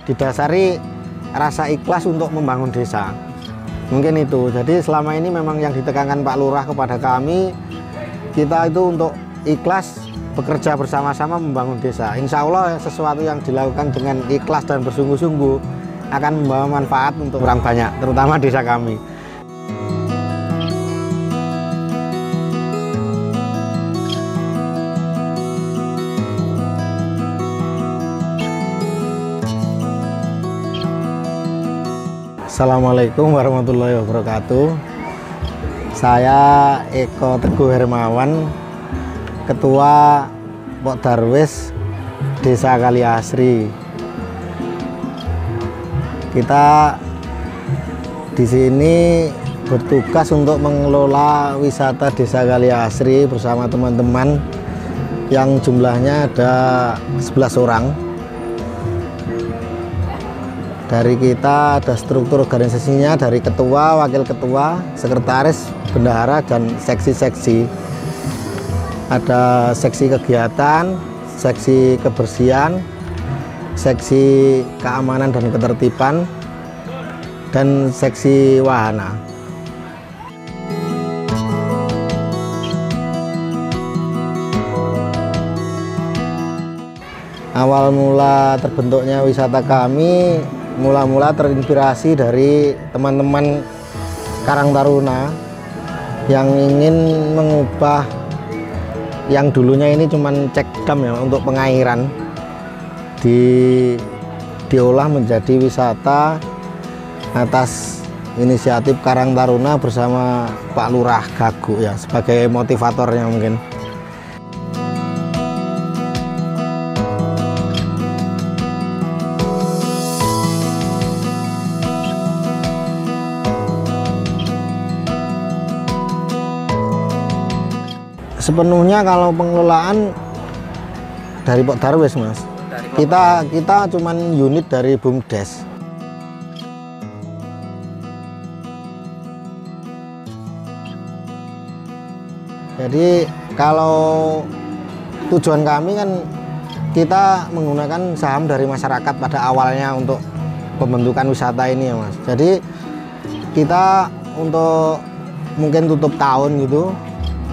didasari rasa ikhlas untuk membangun desa. Mungkin itu. Jadi selama ini memang yang ditekankan Pak Lurah kepada kami, kita itu untuk ikhlas bekerja bersama-sama membangun desa. Insya Allah sesuatu yang dilakukan dengan ikhlas dan bersungguh-sungguh akan membawa manfaat untuk orang banyak, terutama desa kami. Assalamualaikum warahmatullahi wabarakatuh. Saya Eko Teguh Hermawan, Ketua Pok Darwis Desa Kaliasri. Kita di sini bertugas untuk mengelola wisata Desa Kaliasri bersama teman-teman yang jumlahnya ada 11 orang. Dari kita ada struktur organisasinya dari ketua, wakil ketua, sekretaris, bendahara, dan seksi-seksi. Ada seksi kegiatan, seksi kebersihan, seksi keamanan dan ketertiban, dan seksi wahana. Awal mula terbentuknya wisata kami mula-mula terinspirasi dari teman-teman Karang Taruna yang ingin mengubah yang dulunya ini cuman cek dam ya untuk pengairan diolah menjadi wisata atas inisiatif Karang Taruna bersama Pak Lurah Gagu ya sebagai motivatornya mungkin. Sepenuhnya kalau pengelolaan dari Pok Darwis, Mas. Kita cuman unit dari BUMDes. Jadi kalau tujuan kami kan kita menggunakan saham dari masyarakat pada awalnya untuk pembentukan wisata ini ya, Mas. Jadi kita untuk mungkin tutup tahun gitu,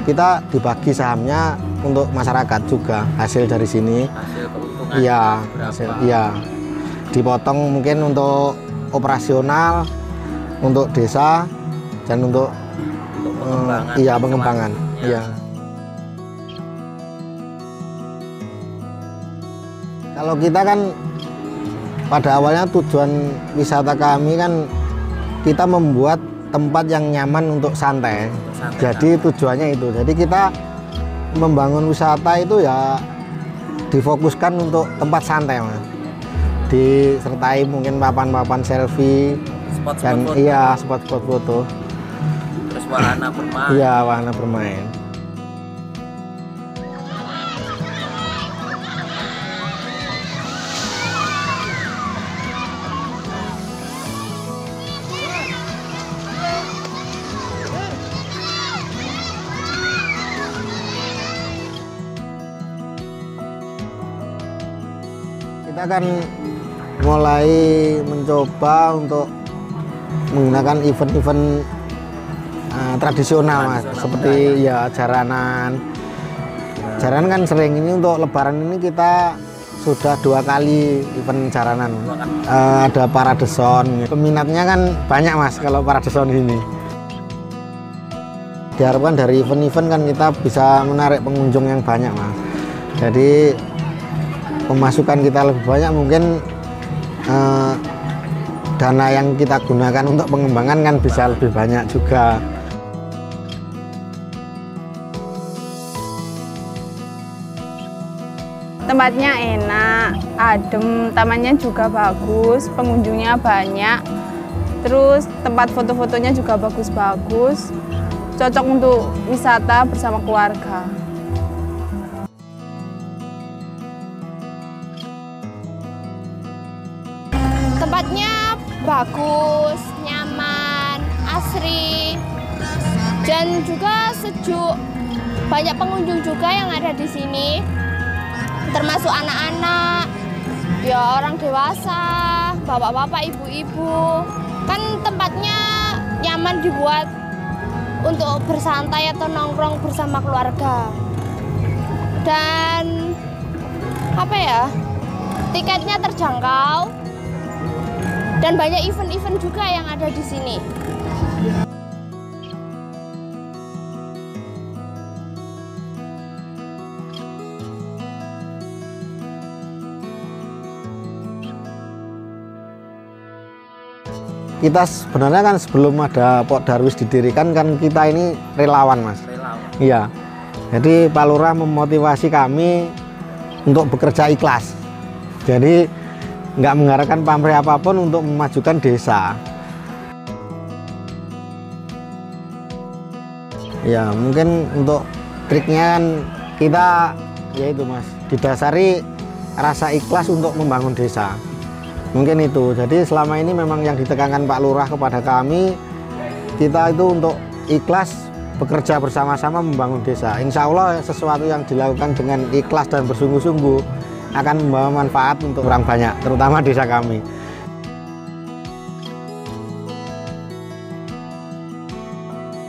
kita dibagi sahamnya untuk masyarakat juga hasil dari sini. Hasil keuntungan. Iya, iya. Dipotong mungkin untuk operasional, untuk desa dan untuk pengembangan. Iya, pengembangan. Iya. Kalau kita kan pada awalnya tujuan wisata kami kan kita membuat tempat yang nyaman untuk santai. Jadi tujuannya itu. Jadi kita membangun wisata itu ya difokuskan untuk tempat santai, Mas. Disertai mungkin papan-papan selfie dan foto. Iya, spot-spot foto. Terus wahana bermain. Iya, wahana bermain. Kita kan mulai mencoba untuk menggunakan event-event tradisional, Mas, seperti ya jaranan. Jaranan kan sering, ini untuk Lebaran ini kita sudah 2 kali event jaranan. Ada parade sound. Peminatnya kan banyak, Mas, kalau parade sound ini. Diharapkan dari event-event kan kita bisa menarik pengunjung yang banyak, Mas. Jadi pemasukan kita lebih banyak, mungkin dana yang kita gunakan untuk pengembangan kan bisa lebih banyak juga. Tempatnya enak, adem, tamannya juga bagus, pengunjungnya banyak, terus tempat foto-fotonya juga bagus-bagus, cocok untuk wisata bersama keluarga. Tempatnya bagus, nyaman, asri, dan juga sejuk. Banyak pengunjung juga yang ada di sini, termasuk anak-anak, ya orang dewasa, bapak-bapak, ibu-ibu. Kan tempatnya nyaman dibuat untuk bersantai atau nongkrong bersama keluarga. Dan apa ya, tiketnya terjangkau dan banyak event-event juga yang ada di sini. Kita sebenarnya kan sebelum ada Pok Darwis didirikan kan kita ini relawan, Mas. Relawan. Iya. Jadi Pak Lurah memotivasi kami untuk bekerja ikhlas. Jadi nggak mengharapkan pamrih apapun untuk memajukan desa. Ya mungkin untuk triknya kan kita yaitu, Mas, didasari rasa ikhlas untuk membangun desa. Mungkin itu. Jadi selama ini memang yang ditekankan Pak Lurah kepada kami, kita itu untuk ikhlas bekerja bersama-sama membangun desa. Insya Allah sesuatu yang dilakukan dengan ikhlas dan bersungguh-sungguh akan membawa manfaat untuk orang banyak, terutama desa kami.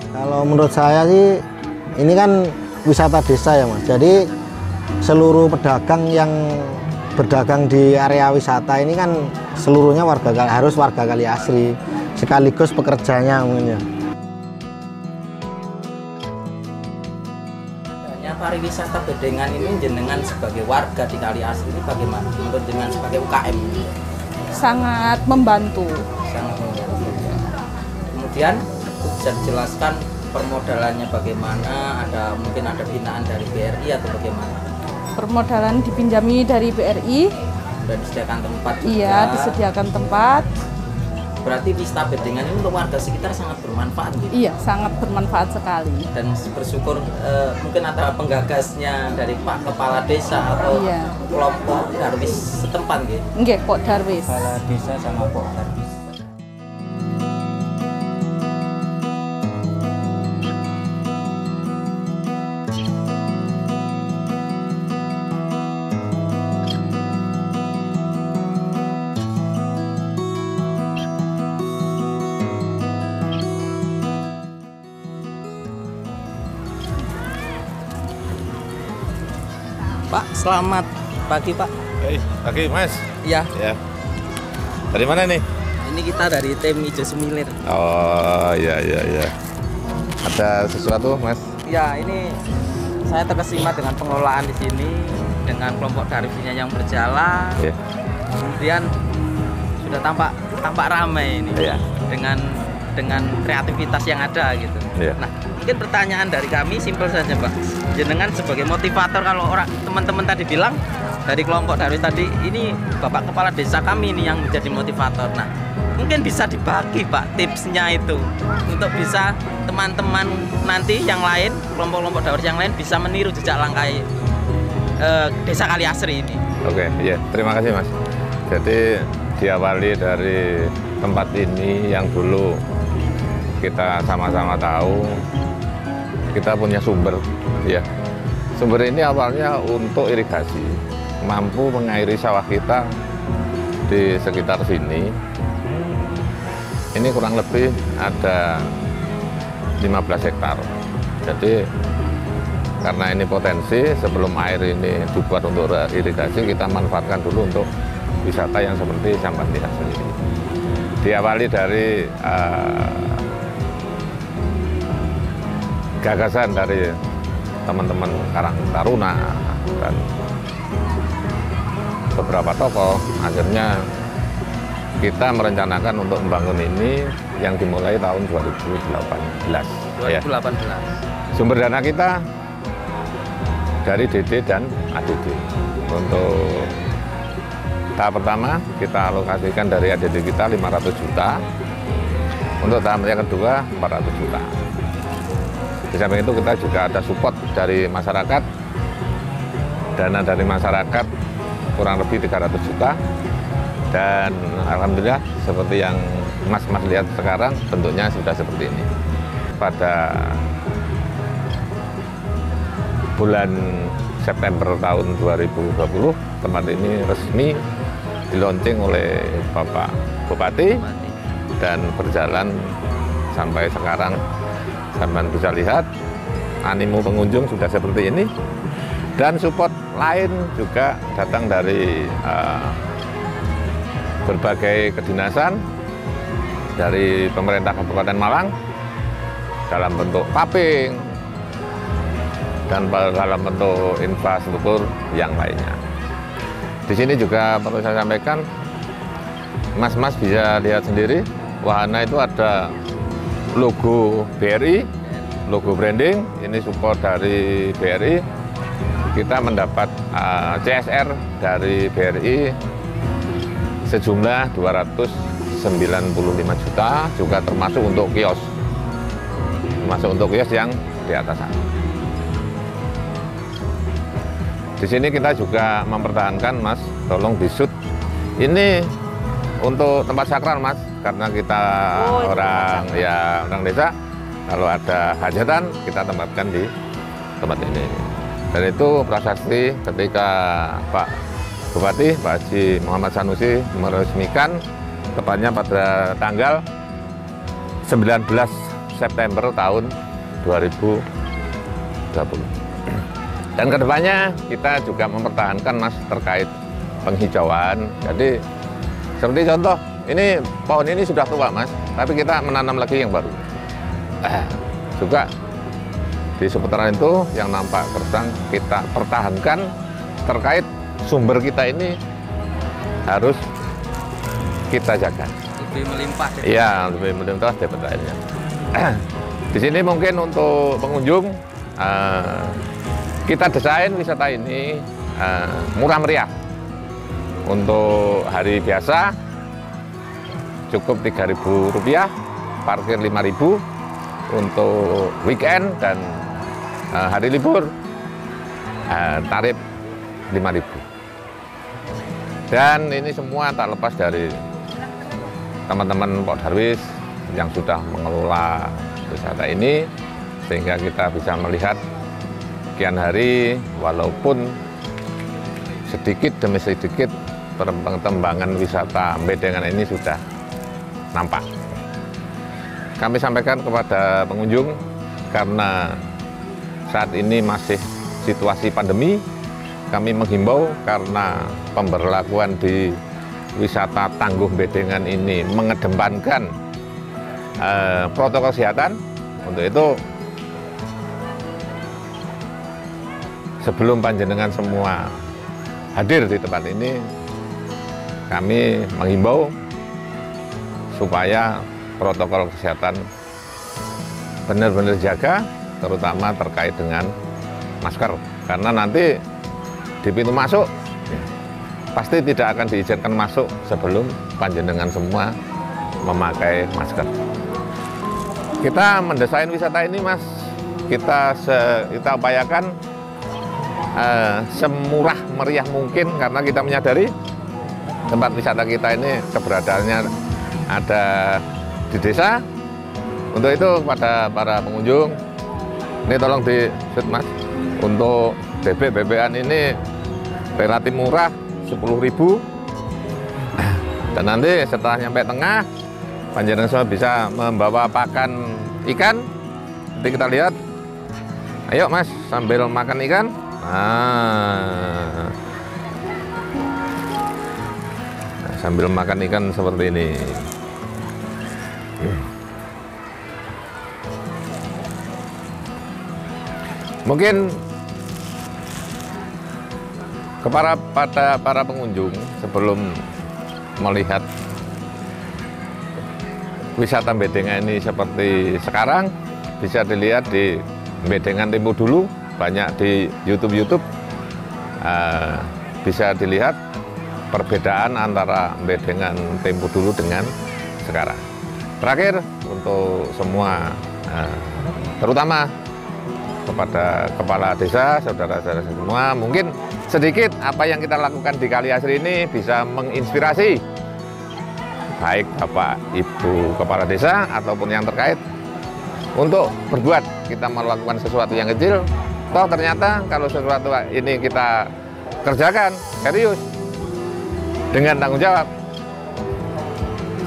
Kalau menurut saya sih, ini kan wisata desa ya, Mas. Jadi seluruh pedagang yang berdagang di area wisata ini kan seluruhnya harus warga Kaliasri, sekaligus pekerjanya umumnya. Pariwisata Bedengan ini jenengan sebagai warga di Kaliasri ini bagaimana? Menurut jenengan sebagai UKM? Sangat membantu. Sangat membantu. Kemudian bisa dijelaskan permodalannya bagaimana? Mungkin ada binaan dari BRI atau bagaimana? Permodalan dipinjami dari BRI. Sudah disediakan tempat juga. Iya, disediakan tempat. Berarti wisata Bedengan ini untuk warga sekitar sangat bermanfaat gitu? Iya, sangat bermanfaat sekali. Dan bersyukur mungkin antara penggagasnya dari Pak Kepala Desa atau kelompok Darwis setempat gitu? Nggih, Pok Darwis. Kepala Desa sama Pok Darwis. Pak, selamat pagi Pak. Pagi Mas. Iya. Ya. Dari mana nih? Ini kita dari tim Ijo Semilir. Oh iya. Ada sesuatu Mas? Ya, ini saya terkesima dengan pengelolaan di sini, dengan kelompok Darwisnya yang berjalan. Iya. Kemudian sudah tampak ramai ini. Iya. Dengan kreativitas yang ada gitu. Iya. Nah, mungkin pertanyaan dari kami simpel saja Pak. Jenengan sebagai motivator, kalau teman-teman tadi bilang dari kelompok Darwis tadi, ini Bapak Kepala Desa kami ini yang menjadi motivator. Nah, mungkin bisa dibagi Pak tipsnya itu untuk bisa teman-teman nanti yang lain, kelompok-kelompok Darwis yang lain bisa meniru jejak langkah Desa Kaliasri ini. Oke, iya. Terima kasih Mas. Jadi diawali dari tempat ini yang dulu kita sama-sama tahu kita punya sumber, ya. Sumber ini awalnya untuk irigasi, mampu mengairi sawah kita di sekitar sini. Ini kurang lebih ada 15 hektar. Jadi karena ini potensi, sebelum air ini dibuat untuk irigasi, kita manfaatkan dulu untuk wisata yang seperti Sampan Lihat sendiri. Diawali dari gagasan dari teman-teman Karang Taruna dan beberapa tokoh, akhirnya kita merencanakan untuk membangun ini yang dimulai tahun 2018. 2018. Ya. Sumber dana kita dari DD dan ADD. Untuk tahap pertama kita alokasikan dari ADD kita 500 juta. Untuk tahap yang kedua 400 juta. Di samping itu kita juga ada support dari masyarakat, dana dari masyarakat kurang lebih 300 juta, dan alhamdulillah seperti yang mas-mas lihat sekarang bentuknya sudah seperti ini. Pada bulan September tahun 2020 tempat ini resmi dilaunching oleh Bapak Bupati Mati. dan berjalan sampai sekarang. Sampai bisa lihat animo pengunjung sudah seperti ini, dan support lain juga datang dari berbagai kedinasan dari pemerintah Kabupaten Malang dalam bentuk paving dan dalam bentuk infrastruktur yang lainnya. Di sini juga perlu saya sampaikan, Mas-mas bisa lihat sendiri, wahana itu ada logo BRI, logo branding, ini support dari BRI. Kita mendapat CSR dari BRI sejumlah 295 juta, juga termasuk untuk kios. Termasuk untuk kios yang di atas sana. Di sini kita juga mempertahankan, Mas, tolong disut. Ini untuk tempat sakral, Mas, karena kita orang desa. Kalau ada hajatan, kita tempatkan di tempat ini. Dan itu prasasti ketika Pak Bupati, Pak Haji Muhammad Sanusi meresmikan, tepatnya pada tanggal 19 September tahun 2020. Dan kedepannya kita juga mempertahankan, Mas, terkait penghijauan. Jadi seperti contoh, ini pohon ini sudah tua, Mas, tapi kita menanam lagi yang baru. Juga di seputaran itu yang nampak gersang kita pertahankan, terkait sumber kita ini harus kita jaga. Lebih melimpah. Iya, lebih melimpah daripada airnya. Di sini mungkin untuk pengunjung, kita desain wisata ini murah meriah. Untuk hari biasa cukup Rp3.000, parkir Rp5.000. Untuk weekend dan hari libur tarif Rp5.000. Dan ini semua tak lepas dari teman-teman Pak Darwis yang sudah mengelola wisata ini, sehingga kita bisa melihat sekian hari, walaupun sedikit demi sedikit perkembangan wisata Bedengan ini sudah nampak. Kami sampaikan kepada pengunjung, karena saat ini masih situasi pandemi, kami menghimbau karena pemberlakuan di wisata Tangguh Bedengan ini mengedepankan protokol kesehatan. Untuk itu, sebelum panjenengan semua hadir di tempat ini, kami menghimbau supaya protokol kesehatan benar-benar jaga, terutama terkait dengan masker. Karena nanti di pintu masuk pasti tidak akan diizinkan masuk sebelum panjenengan semua memakai masker. Kita mendesain wisata ini, Mas, kita upayakan semurah meriah mungkin, karena kita menyadari tempat wisata kita ini keberadaannya ada di desa. Untuk itu kepada para pengunjung, ini tolong di-shoot, Mas. Untuk BB-BB-an ini relatif murah, 10.000. Dan nanti setelah nyampe tengah, panjenengan semua bisa membawa pakan ikan. Nanti kita lihat. Ayo, Mas, sambil makan ikan. Nah, sambil makan ikan seperti ini. Mungkin kepada para pengunjung, sebelum melihat wisata Bedengan ini seperti sekarang, bisa dilihat di Bedengan Tempo dulu, banyak di YouTube. Bisa dilihat perbedaan antara Bedengan Tempo dulu dengan sekarang. Terakhir, untuk semua, terutama kepada kepala desa, saudara-saudara semua, mungkin sedikit apa yang kita lakukan di Kaliasri ini bisa menginspirasi baik Bapak Ibu Kepala Desa ataupun yang terkait untuk berbuat. Kita melakukan sesuatu yang kecil, toh ternyata kalau sesuatu ini kita kerjakan serius dengan tanggung jawab.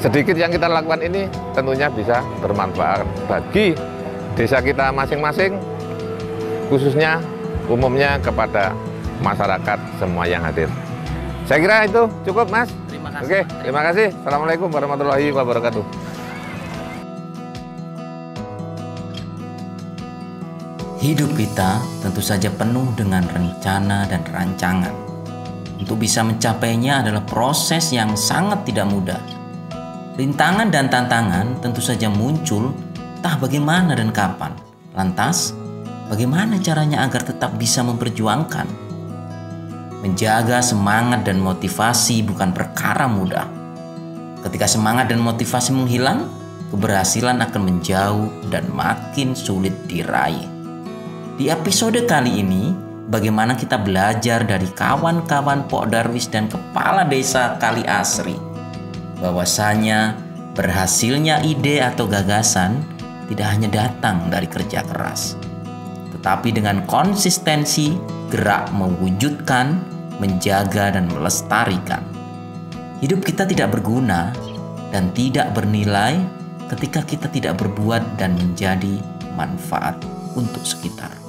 Sedikit yang kita lakukan ini tentunya bisa bermanfaat bagi desa kita masing-masing, khususnya umumnya kepada masyarakat semua yang hadir. Saya kira itu cukup, Mas. Terima kasih. Oke, terima kasih. Assalamualaikum warahmatullahi wabarakatuh. Hidup kita tentu saja penuh dengan rencana dan rancangan. Untuk bisa mencapainya adalah proses yang sangat tidak mudah. Rintangan dan tantangan tentu saja muncul, entah bagaimana dan kapan. Lantas, bagaimana caranya agar tetap bisa memperjuangkan? Menjaga semangat dan motivasi bukan perkara mudah. Ketika semangat dan motivasi menghilang, keberhasilan akan menjauh dan makin sulit diraih. Di episode kali ini, bagaimana kita belajar dari kawan-kawan Pok Darwis dan Kepala Desa Kali Asri, bahwasanya berhasilnya ide atau gagasan tidak hanya datang dari kerja keras, tetapi dengan konsistensi gerak mewujudkan, menjaga dan melestarikan. Hidup kita tidak berguna dan tidak bernilai ketika kita tidak berbuat dan menjadi manfaat untuk sekitar.